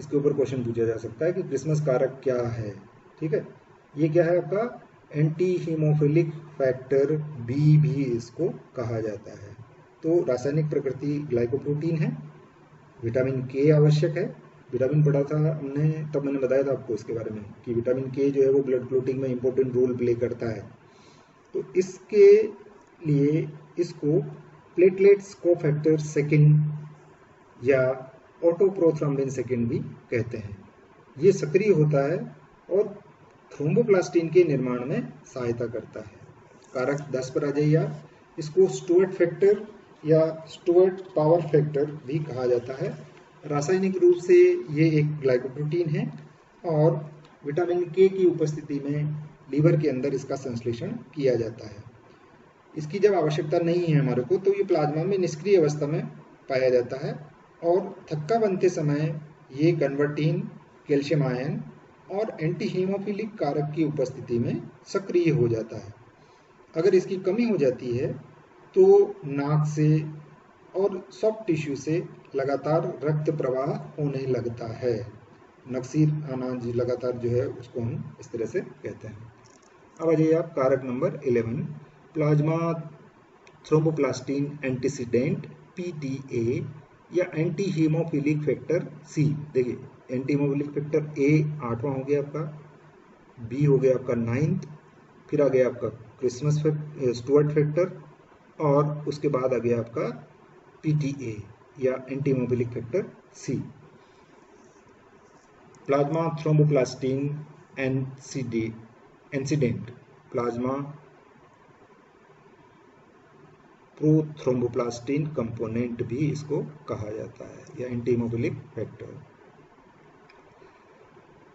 इसके ऊपर क्वेश्चन पूछा जा सकता है कि क्रिसमस कारक क्या है। ठीक है, ये क्या है आपका एंटी हीमोफिलिक फैक्टर बी भी इसको कहा जाता है। तो रासायनिक प्रकृति ग्लाइकोप्रोटीन है, विटामिन के आवश्यक है। विटामिन पढ़ा था हमने, तब मैंने बताया था आपको इसके बारे में कि विटामिन के जो है वो ब्लड क्लोटिंग में इंपॉर्टेंट रोल प्ले करता है। तो इसके लिए इसको प्लेटलेट्स कोफैक्टर सेकंड या ऑटोप्रोथ्रोम्बिन सेकंड भी कहते हैं। ये सक्रिय होता है और थ्रोम्बोप्लास्टिन के निर्माण में सहायता करता है। कारक 10 पर आ जाइए आप। इसको स्टुअर्ट फैक्टर या स्टुअर्ट पावर फैक्टर भी कहा जाता है। रासायनिक रूप से ये एक ग्लाइकोप्रोटीन है और विटामिन के की उपस्थिति में लीवर के अंदर इसका संश्लेषण किया जाता है। इसकी जब आवश्यकता नहीं है हमारे को तो ये प्लाज्मा में निष्क्रिय अवस्था में पाया जाता है और थक्का बनते समय ये कन्वर्टीन, कैल्शियम आयन और एंटी हीमोफिलिक कारक की उपस्थिति में सक्रिय हो जाता है। अगर इसकी कमी हो जाती है तो नाक से और सॉफ्ट टिश्यू से लगातार रक्त प्रवाह होने लगता है। नक्सीर आना लगातार जो है उसको हम इस तरह से कहते हैं। अब आ जाइए आप कारक number 11, plasma thromboplastin antecedent PTA या एंटी हीमोफिलिक फैक्टर सी। देखिए एंटी हीमोफिलिक फैक्टर ए 8वां हो गया आपका, बी हो गया आपका 9th, फिर आ गया आपका क्रिसमस स्टुअर्ट फैक्टर और उसके बाद आ गया आपका पीटीए या anti haemophilic factor C. Plasma thromboplastin antecedent, plasma prothromboplastin component भी इसको कहा जाता है या एंटी हीमोफिलिक फैक्टर।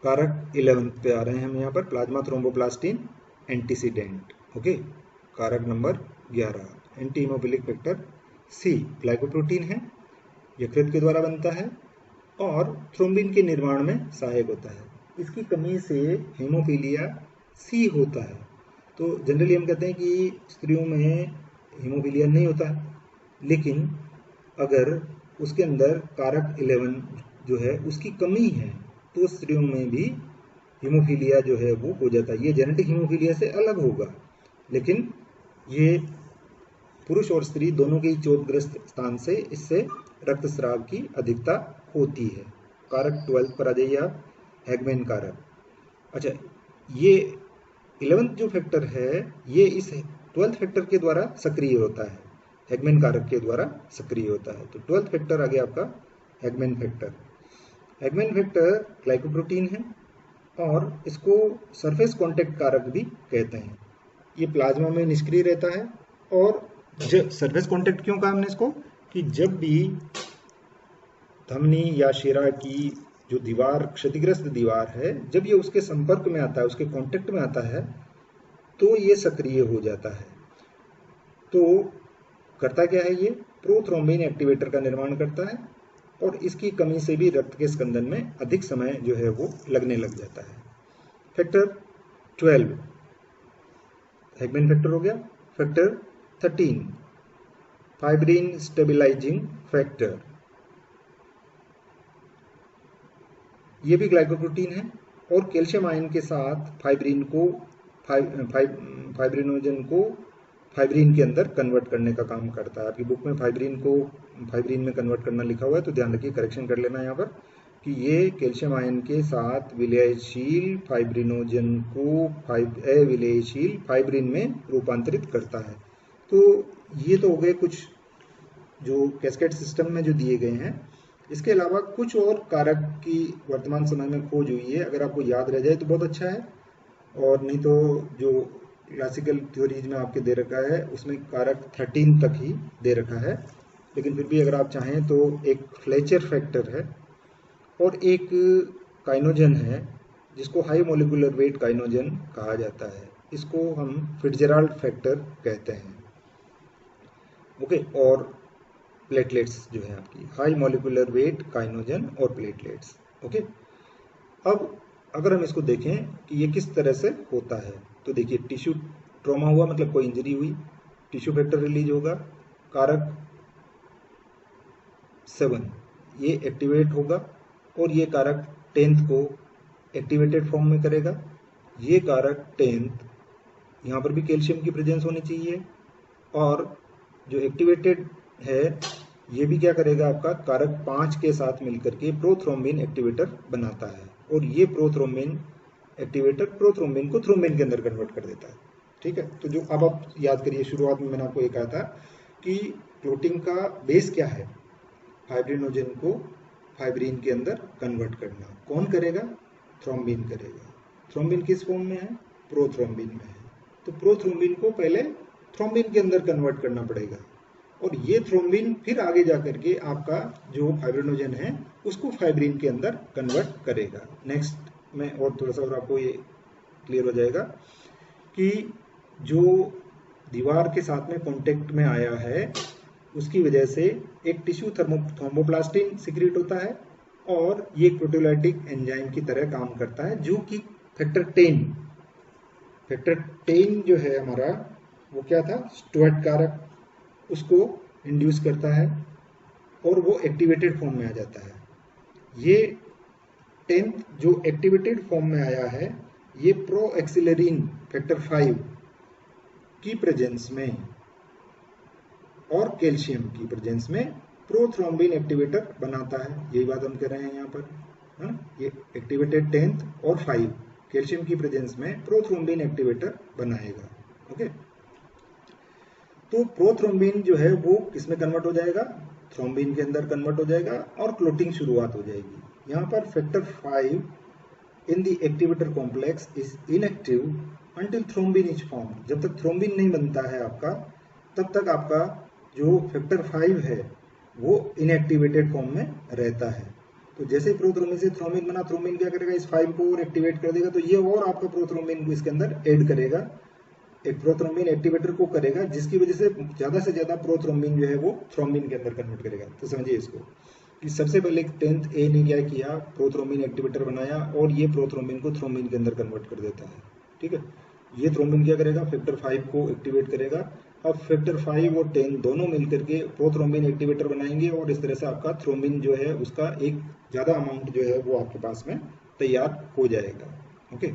कारक 11 पे आ रहे हैं हम यहाँ पर, प्लाज्मा थ्रोम्बोप्लास्टिन एंटीसीडेंट। ओके, कारक number 11 anti haemophilic factor C glycoprotein है, यकृत के द्वारा बनता है और थ्रोम्बिन के निर्माण में सहायक होता है। इसकी कमी से हीमोफीलिया सी होता है। तो जनरली हम कहते हैं कि स्त्रियों में हीमोफीलिया नहीं होता है, लेकिन अगर उसके अंदर कारक 11 जो है उसकी कमी है तो स्त्रियों में भी हीमोफीलिया जो है वो हो जाता है। ये जेनेटिक हीमोफीलिया से अलग होगा, लेकिन ये पुरुष और स्त्री दोनों के चोटग्रस्त स्थान से इससे रक्तस्राव की अधिकता होती है। कारक 12 पर आ जाइए आप, हैगमैन कारक। अच्छा, ये 11th जो फैक्टर है ये इस 12th फैक्टर के द्वारा सक्रिय होता है, हैगमैन कारक के द्वारा सक्रिय होता है। तो 12th फैक्टर आ गया आपका Hageman factor. Hageman factor glycoprotein है और इसको सरफेस कॉन्टैक्ट कारक भी कहते हैं। ये प्लाज्मा में निष्क्रिय रहता है और जब सरफेस कॉन्टैक्ट क्यों कहा हमने इसको, कि जब भी धमनी या शिरा की जो दीवार, क्षतिग्रस्त दीवार है, जब ये उसके संपर्क में आता है, उसके कांटेक्ट में आता है, तो ये सक्रिय हो जाता है। तो करता क्या है, ये प्रोथ्रोम्बिन एक्टिवेटर का निर्माण करता है और इसकी कमी से भी रक्त के स्कंदन में अधिक समय जो है वो लगने लग जाता है। फैक्टर 12 हैगमैन फैक्टर हो गया। फैक्टर 13 फाइब्रिन स्टेबिलाइजिंग फैक्टर, ये भी ग्लाइकोप्रोटीन है और कैल्शियम आयन के साथ फाइब्रिन को फाइब्रिनोजन को फाइब्रिन के अंदर कन्वर्ट करने का काम करता है। आपकी बुक में फाइब्रिन को फाइब्रिन में कन्वर्ट करना लिखा हुआ है, तो ध्यान रखिए, करेक्शन कर लेना यहाँ पर कि ये कैल्शियम आयन के साथ विलयशील फाइब्रिनोजन को अविलयशील फाइब्रिन में रूपांतरित करता है। तो ये तो हो गए कुछ जो कैस्केड सिस्टम में जो दिए गए हैं। इसके अलावा कुछ और कारक की वर्तमान समय में खोज हुई है, अगर आपको याद रह जाए तो बहुत अच्छा है, और नहीं तो जो क्लासिकल थ्योरीज में आपके दे रखा है उसमें कारक 13 तक ही दे रखा है। लेकिन फिर भी अगर आप चाहें तो एक फ्लेचर फैक्टर है और एक काइनोजन है जिसको हाई मोलिकुलर वेट काइनोजन कहा जाता है। इसको हम फिट्जराल्ड फैक्टर कहते हैं। ओके, और प्लेटलेट्स जो है आपकी हाई मोलिकुलर वेट काइनोजन और प्लेटलेट्स। ओके, अब अगर हम इसको देखें कि ये किस तरह से होता है, तो देखिए टिश्यू ट्रॉमा हुआ, मतलब कोई इंजरी हुई, टिश्यू फैक्टर रिलीज होगा, कारक 7 ये एक्टिवेट होगा और ये कारक 10th को एक्टिवेटेड फॉर्म में करेगा। ये कारक 10th, यहाँ पर भी कैल्शियम की प्रेजेंस होनी चाहिए, और जो एक्टिवेटेड है ये भी क्या करेगा, आपका कारक 5 के साथ मिलकर के प्रोथ्रोम्बिन एक्टिवेटर बनाता है, और ये प्रोथ्रोम्बिन एक्टिवेटर प्रोथ्रोम्बिन को थ्रोम्बिन के अंदर कन्वर्ट कर देता है। ठीक है, तो जो अब आप याद करिए, शुरुआत में मैंने आपको ये कहा था कि क्लोटिंग का बेस क्या है, फाइब्रिनोजन को फाइब्रिन के अंदर कन्वर्ट करना। कौन करेगा? थ्रोम्बिन करेगा। थ्रोम्बिन किस फॉर्म में है? प्रोथ्रोम्बिन में है। तो प्रोथ्रोम्बिन को पहले थ्रोम्बिन के अंदर कन्वर्ट करना पड़ेगा, और ये थ्रोम्बिन फिर आगे जाकर के आपका जो फाइब्रिनोजन है उसको फाइब्रिन के अंदर कन्वर्ट करेगा। नेक्स्ट में और थोड़ा सा और आपको ये क्लियर हो जाएगा कि जो दीवार के साथ में कांटेक्ट में आया है उसकी वजह से एक टिश्यू थ्रोम्बोप्लास्टिन सिक्रीट होता है, और ये एक प्रोटीओलाइटिक एंजाइम की तरह काम करता है, जो कि फैक्टर 10 जो है हमारा, वो क्या था? स्टुअर्ट कारक, उसको इंड्यूस करता है और वो एक्टिवेटेड फॉर्म में आ जाता है। ये 10th जो एक्टिवेटेड फॉर्म में आया है, ये प्रो एक्सिलरीन फैक्टर 5 की प्रेजेंस में और कैल्शियम की प्रेजेंस में प्रोथ्रोम्बिन एक्टिवेटर बनाता है। यही बात हम कह रहे हैं यहाँ पर, है ना? ये एक्टिवेटेड 10th और 5 कैल्शियम की प्रेजेंस में प्रोथ्रोम्बिन एक्टिवेटर बनाएगा। ओके, तो प्रोथ्रोम्बिन जो है वो किसमें कन्वर्ट हो जाएगा? थ्रोम्बिन के अंदर कन्वर्ट हो जाएगा और क्लोटिंग शुरुआत हो जाएगी। यहाँ पर factor 5 in the activator complex is inactive until thrombin is form. जब तक थ्रोम्बिन नहीं बनता है आपका, तब तक आपका जो फैक्टर 5 है वो इनएक्टिवेटेड फॉर्म में रहता है। तो जैसे ही प्रोथ्रोम्बिन से थ्रोम्बिन बना, थ्रोम्बिन क्या करेगा? इस 5 को और एक्टिवेट कर देगा, तो ये और आपका प्रोथ्रोम्बिन को इसके अंदर ऐड करेगा, एक प्रोथ्रोम्बिन एक्टिवेटर को करेगा, जिसकी वजह से ज्यादा प्रोथ्रोम्बिन जो है वो थ्रोम्बिन के अंदर कन्वर्ट करेगा। तो समझिए इसको कि सबसे पहले 10th ए ने क्या किया? प्रोथ्रोम्बिन एक्टिवेटर बनाया, और ये प्रोथ्रोम्बिन को थ्रोम्बिन के अंदर कन्वर्ट कर देता है। ठीक है, ये थ्रोम्बिन क्या करेगा? फैक्टर 5 को एक्टिवेट करेगा। अब फैक्टर 5 और 10 दोनों मिलकर के प्रोथ्रोम्बिन एक्टिवेटर बनाएंगे, और इस तरह से आपका थ्रोम्बिन जो है उसका एक ज्यादा अमाउंट जो है वो आपके पास में तैयार हो जाएगा। ओके,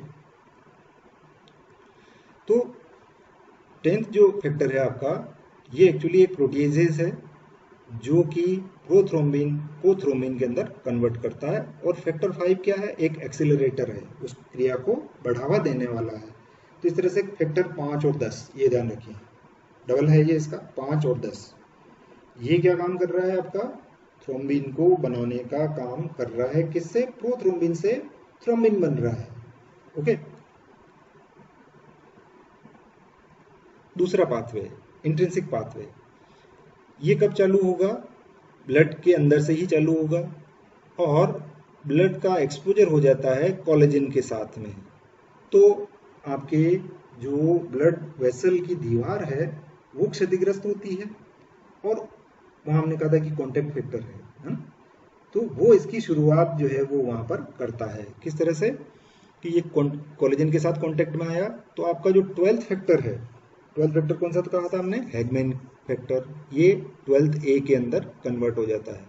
तो 10th जो फैक्टर है आपका, ये एक्चुअली एक प्रोटीजेज है जो कि प्रोथ्रोम्बिन को थ्रोम्बिन के अंदर कन्वर्ट करता है, और फैक्टर 5 क्या है? एक एक्सीलरेटर है, उस क्रिया को बढ़ावा देने वाला है। तो इस तरह से फैक्टर 5 और 10, ये ध्यान रखिए, डबल है ये इसका, 5 और 10। ये क्या काम कर रहा है? आपका थ्रोम्बिन को बनाने का काम कर रहा है। किससे? प्रोथ्रोम्बिन से थ्रोम्बिन बन रहा है। ओके, दूसरा पाथवे, इंट्रिंसिक पाथवे, ये कब चालू होगा? ब्लड के अंदर से ही चालू होगा, और ब्लड का एक्सपोजर हो जाता है कोलेजन के साथ में। तो आपके जो ब्लड वेसल की दीवार है वो क्षतिग्रस्त होती है, और वहां हमने कहा था कि कॉन्टेक्ट फैक्टर है ना? तो वो इसकी शुरुआत जो है वो वहां पर करता है। किस तरह से? कि ये कोलेजन के साथ कांटेक्ट में आया, तो आपका जो 12th फैक्टर है, 12th फैक्टर कौन सा कहा था हमने? हैगमैन फैक्टर, ये 12th ए के अंदर कन्वर्ट हो जाता है।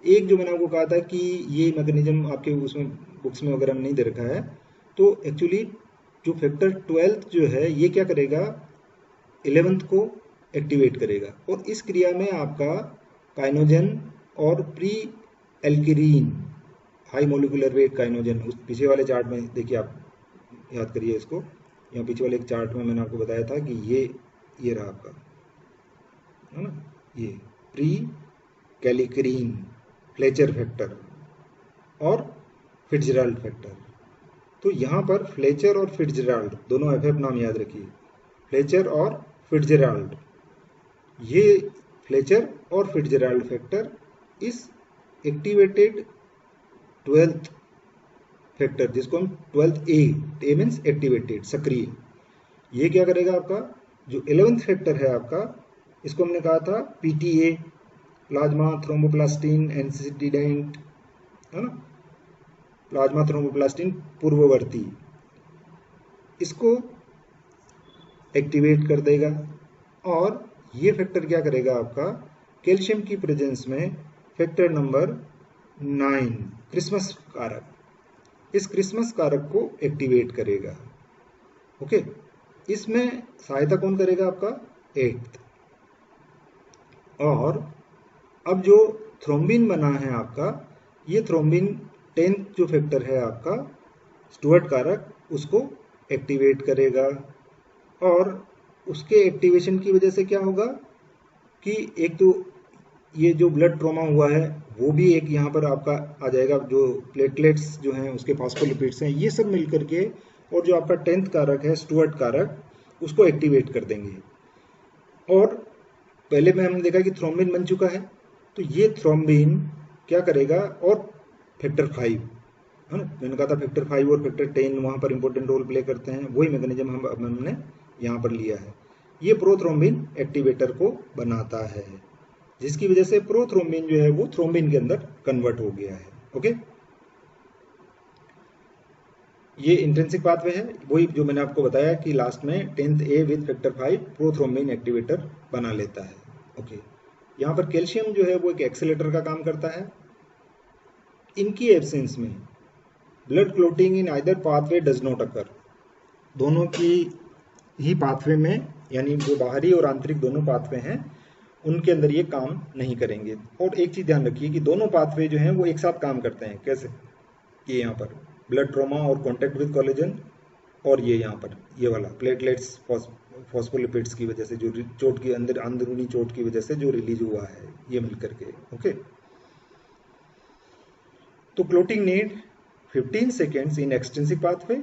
एक जो मैंने आपको कहा था कि ये मैकेनिज्म आपके उसमें बुक्स में वगैरह नहीं दे रखा है, तो एक्चुअली जो फैक्टर 12th जो है ये क्या करेगा? 11th को एक्टिवेट करेगा, और इस क्रिया में आपका काइनोजन और प्री एल्किरीन हाई मोलिकुलर वेट काइनोजन, उस पीछे वाले चार्ट में देखिए, आप याद करिए इसको, यहाँ पीछे वाले एक चार्ट में मैंने आपको बताया था कि ये रहा आपका, है ना? ये प्री कैलिकरीन, फ्लेचर फैक्टर और फिट्जराल्ड फैक्टर। तो यहाँ पर फ्लेचर और फिट्जराल्ड दोनों एफ नाम याद रखिए, फ्लेचर और फिट्जराल्ड। ये फ्लेचर और फिट्जराल्ड फैक्टर इस एक्टिवेटेड 12th फैक्टर, जिसको हम 12th ए मीन्स एक्टिवेटेड, सक्रिय, ये क्या करेगा? आपका जो 11th फैक्टर है आपका, इसको हमने कहा था पीटीए, प्लाज्मा थ्रोम्बोप्लास्टिन एंटीसीडेंट, है ना? प्लाज्मा थ्रोम्बोप्लास्टिन पूर्ववर्ती, इसको एक्टिवेट कर देगा, और ये फैक्टर क्या करेगा? आपका कैल्शियम की प्रेजेंस में फैक्टर नंबर 9 क्रिसमस कारक, इस क्रिसमस कारक को एक्टिवेट करेगा। ओके, इसमें सहायता कौन करेगा? आपका 8th। और अब जो थ्रोम्बिन बना है आपका, ये थ्रोम्बिन 10th जो फैक्टर है आपका स्टुअर्ट कारक, उसको एक्टिवेट करेगा। और उसके एक्टिवेशन की वजह से क्या होगा कि एक तो ये जो ब्लड ट्रॉमा हुआ है वो भी एक यहाँ पर आपका आ जाएगा, जो प्लेटलेट्स जो हैं उसके फॉस्फोलिपिड्स हैं, ये सब मिलकर के और जो आपका 10th कारक है स्टुअर्ट कारक, उसको एक्टिवेट कर देंगे। और पहले में हमने देखा कि थ्रोम्बिन बन चुका है, तो ये थ्रोम्बिन क्या करेगा? और फैक्टर 5 है ना, मैंने कहा था फैक्टर 5 और फैक्टर 10 वहाँ पर इंपॉर्टेंट रोल प्ले करते हैं, वही मैकेनिज्म हमने यहाँ पर लिया है। ये प्रोथ्रोम्बिन एक्टिवेटर को बनाता है, जिसकी वजह से प्रोथ्रोम्बिन जो है वो थ्रोम्बिन के अंदर कन्वर्ट हो गया है। ओके, ये इंट्रिंसिक पाथवे है, वही जो मैंने आपको बताया कि लास्ट में 10th A with factor 5 prothrombin activator बना लेता है। ओके, यहाँ पर कैल्शियम जो है वो एक एक्सेलेटर का काम करता है। इनकी एब्सेंस में blood clotting in either pathway does not occur, दोनों की ही पाथवे में, यानी जो बाहरी और आंतरिक दोनों पाथवे हैं उनके अंदर ये काम नहीं करेंगे। और एक चीज ध्यान रखिए कि दोनों पाथवे जो हैं वो एक साथ काम करते हैं। कैसे? ये यहाँ पर ब्लड ट्रॉमा और कॉन्टैक्ट विद कोलेजन, और ये यहाँ पर ये वाला प्लेटलेट्स फॉस्फोलिपिड्स की वजह से, जो चोट की अंदर अंदरूनी चोट की वजह से जो रिलीज हुआ है, ये मिलकर के। ओके, तो clotting need 15 seconds in extrinsic pathway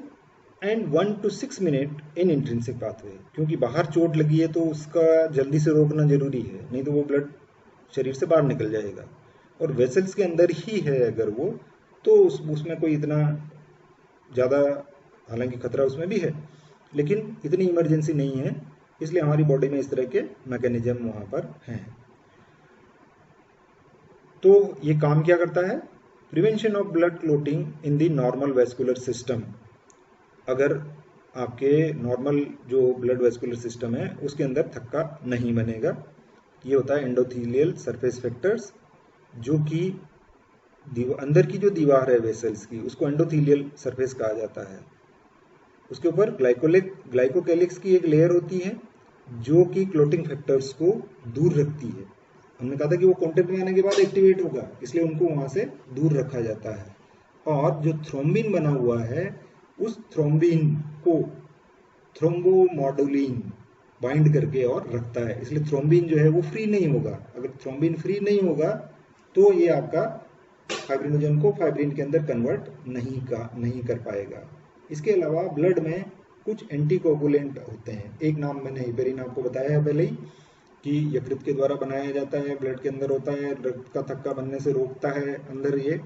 and 1 to 6 minute in intrinsic pathway, क्योंकि बाहर चोट लगी है तो उसका जल्दी से रोकना जरूरी है, नहीं तो वो ब्लड शरीर से बाहर निकल जाएगा। और वेसल्स के अंदर ही है अगर वो, तो उसमें कोई इतना ज़्यादा, हालांकि खतरा उसमें भी है लेकिन इतनी इमरजेंसी नहीं है, इसलिए हमारी बॉडी में इस तरह के मैकेनिज्म वहाँ पर हैं। तो ये काम क्या करता है? Prevention of blood clotting in the normal vascular system. अगर आपके नॉर्मल जो ब्लड वेस्कुलर सिस्टम है उसके अंदर थक्का नहीं बनेगा, ये होता है एंडोथीलियल सरफेस फैक्टर्स, जो कि अंदर की जो दीवार है वेसल्स की, उसको एंडोथीलियल सरफेस कहा जाता है। उसके ऊपर ग्लाइकोकैलिक्स की एक लेयर होती है जो कि क्लोटिंग फैक्टर्स को दूर रखती है। हमने कहा था कि वो कॉन्टेक्ट में आने के बाद एक्टिवेट होगा, इसलिए उनको वहां से दूर रखा जाता है। और जो थ्रोम्बिन बना हुआ है, उस थ्रोम्बिन को थ्रोम्बोमोडुलिन बाइंड करके और रखता है, इसलिए थ्रोम्बिन जो है वो फ्री नहीं होगा। अगर थ्रोम्बिन फ्री नहीं होगा तो ये आपका फाइब्रिनोजन को फाइब्रिन के अंदर कन्वर्ट नहीं कर पाएगा। इसके अलावा ब्लड में कुछ एंटीकोगुलेंट होते हैं। एक नाम मैंने हिपेरिन आपको बताया है पहले ही कि यकृत के द्वारा बनाया जाता है, ब्लड के अंदर होता है, रक्त का थक्का बनने से रोकता है अंदर ये।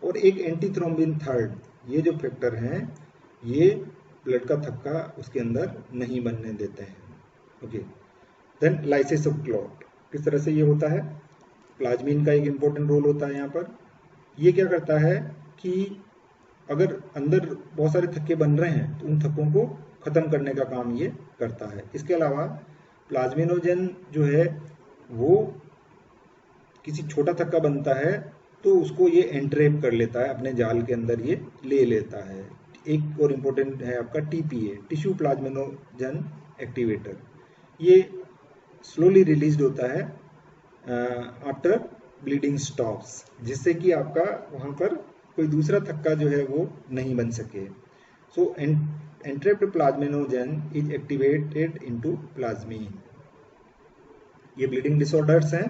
और एक एंटीथ्रोम्बिन थर्ड, ये जो फैक्टर हैं ये ब्लड का थक्का उसके अंदर नहीं बनने देते हैं। Okay, then lysis of clot किस तरह से ये होता है? प्लाज्मीन का एक इंपॉर्टेंट रोल होता है यहाँ पर। ये क्या करता है कि अगर अंदर बहुत सारे थक्के बन रहे हैं तो उन थक्कों को खत्म करने का काम ये करता है। इसके अलावा प्लाज्मिनोजन जो है वो किसी छोटा थक्का बनता है तो उसको ये एंट्रेप कर लेता है, अपने जाल के अंदर ये ले लेता है। एक और इम्पोर्टेंट है आपका टीपीए, टिश्यू प्लाज्मिनोजन एक्टिवेटर। ये स्लोली रिलीज होता है आफ्टर ब्लीडिंग स्टॉप्स, जिससे कि आपका वहां पर कोई दूसरा थक्का जो है वो नहीं बन सके। सो एंट्रेप्ड प्लाज्मिनोजन इज एक्टिवेटेड इनटू प्लाज्मीन। ये ब्लीडिंग डिसऑर्डर्स हैं,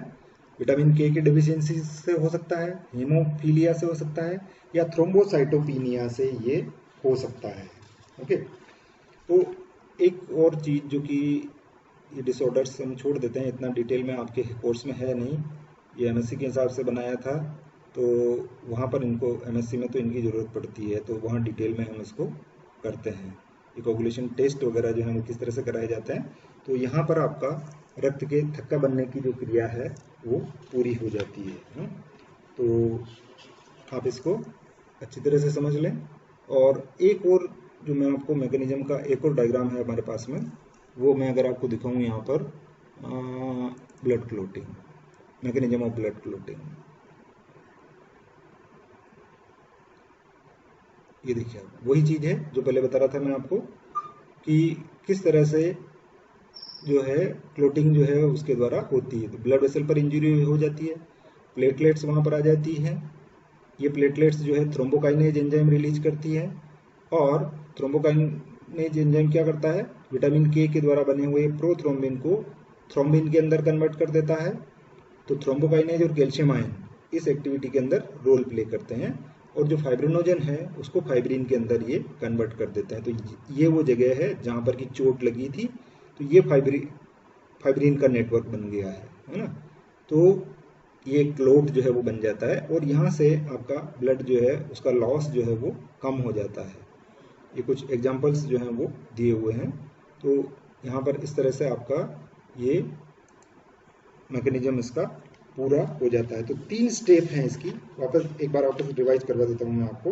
विटामिन के की डिफिशियंसी से हो सकता है, हीमोफीलिया से हो सकता है, या थ्रोम्बोसाइटोपिनिया से ये हो सकता है। ओके, तो एक और चीज जो कि ये डिसऑर्डर्स हम छोड़ देते हैं, इतना डिटेल में आपके कोर्स में है नहीं, ये एमएससी के हिसाब से बनाया था, तो वहाँ पर इनको एमएससी में तो इनकी ज़रूरत पड़ती है, तो वहाँ डिटेल में हम इसको करते हैं। ये कोगुलेशन टेस्ट वगैरह जो है वो किस तरह से कराए जाते हैं, तो यहाँ पर आपका रक्त के थक्का बनने की जो क्रिया है वो पूरी हो जाती है। तो आप इसको अच्छी तरह से समझ लें। और एक और जो मैं आपको मैकेनिज्म का एक और डायग्राम है हमारे पास में, वो मैं अगर आपको दिखाऊं यहाँ पर, blood clotting, mechanism of blood clotting. ये देखिए आप, वही चीज़ है जो पहले बता रहा था मैं आपको कि किस तरह से जो है क्लोटिंग जो है उसके द्वारा होती है। तो ब्लड वेसल पर इंजरी हो जाती है, प्लेटलेट्स वहाँ पर आ जाती हैं। ये प्लेटलेट्स जो है थ्रोम्बोकाइनेज एंजाइम रिलीज करती है, और थ्रोम्बोकाइनेज एंजाइम क्या करता है, विटामिन के द्वारा बने हुए प्रोथ्रोम्बिन को थ्रोम्बिन के अंदर कन्वर्ट कर देता है। तो थ्रोम्बोकाइनेज और कैल्शियम आयन इस एक्टिविटी के अंदर रोल प्ले करते हैं, और जो फाइब्रिनोजन है उसको फाइब्रिन के अंदर ये कन्वर्ट कर देता है। तो ये वो जगह है जहाँ पर की चोट लगी थी, तो ये फाइब्रिन का नेटवर्क बन गया है ना। तो ये क्लोट जो है वो बन जाता है, और यहाँ से आपका ब्लड जो है उसका लॉस जो है वो कम हो जाता है। ये कुछ एग्जांपल्स जो हैं वो दिए हुए हैं। तो यहाँ पर इस तरह से आपका ये मैकेनिज्म इसका पूरा हो जाता है। तो 3 स्टेप हैं इसकी, एक बार वापस रिवाइज करवा देता हूँ मैं आपको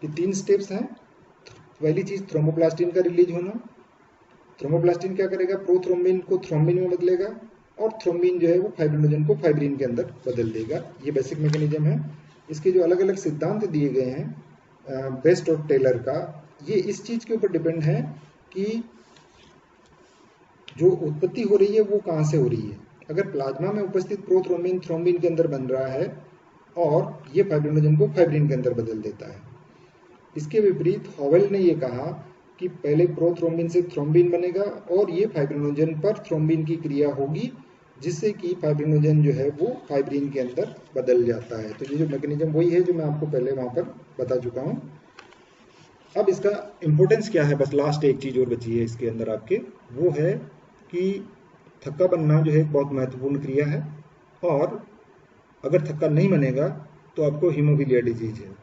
कि 3 स्टेप्स हैं। पहली चीज़ थ्रोम्बोप्लास्टिन का रिलीज होना। थ्रोम्बोप्लास्टिन क्या करेगा, प्रोथ्रोम्बिन को थ्रोम्बिन में बदलेगा, और थ्रोम्बिन जो है वो फाइब्रिनोजन को फाइब्रिन के अंदर बदल देगा। ये बेसिक मैकेनिज्म है। इसके जो अलग अलग सिद्धांत दिए गए हैं बेस्ट और टेलर का, ये इस चीज़ के ऊपर डिपेंड है कि जो उत्पत्ति हो रही है वो कहाँ से हो रही है। अगर प्लाज्मा में उपस्थित प्रोथ्रोम्बिन थ्रोम्बिन के अंदर बन रहा है, और ये फाइब्रिनोजन को फाइब्रिन के अंदर बदल देता है। इसके विपरीत हॉवेल ने ये कहा कि पहले प्रोथ्रोम्बिन से थ्रोम्बिन बनेगा, और ये फाइब्रिनोजन पर थ्रोम्बिन की क्रिया होगी, जिससे कि फाइब्रिनोजन जो है वो फाइब्रिन के अंदर बदल जाता है। तो ये जो मैकेनिज्म वही है जो मैं आपको पहले वहाँ पर बता चुका हूँ। अब इसका इम्पोर्टेंस क्या है, बस लास्ट एक चीज़ और बची है इसके अंदर आपके, वो है कि थक्का बनना जो है एक बहुत महत्वपूर्ण क्रिया है, और अगर थक्का नहीं बनेगा तो आपको हीमोफीलिया डिजीज है।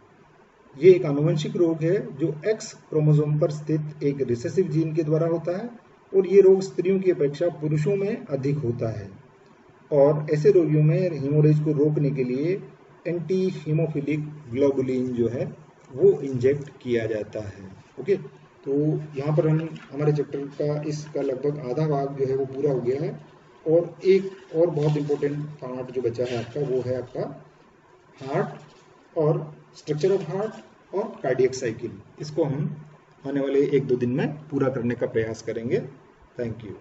ये एक आनुवंशिक रोग है जो एक्स क्रोमोसोम पर स्थित एक रिसेसिव जीन के द्वारा होता है, और ये रोग स्त्रियों की अपेक्षा पुरुषों में अधिक होता है। और ऐसे रोगियों में हीमोरेज को रोकने के लिए एंटी हीमोफिलिक ग्लोबुलिन जो है वो इंजेक्ट किया जाता है। ओके, तो यहाँ पर हम हमारे चैप्टर का इसका लगभग आधा भाग जो है वो पूरा हो गया है, और एक और बहुत इम्पोर्टेंट पार्ट जो बचा है आपका, वो है आपका हार्ट और स्ट्रक्चर ऑफ हार्ट और कार्डियक साइकिल। इसको हम आने वाले 1-2 दिन में पूरा करने का प्रयास करेंगे। Thank you.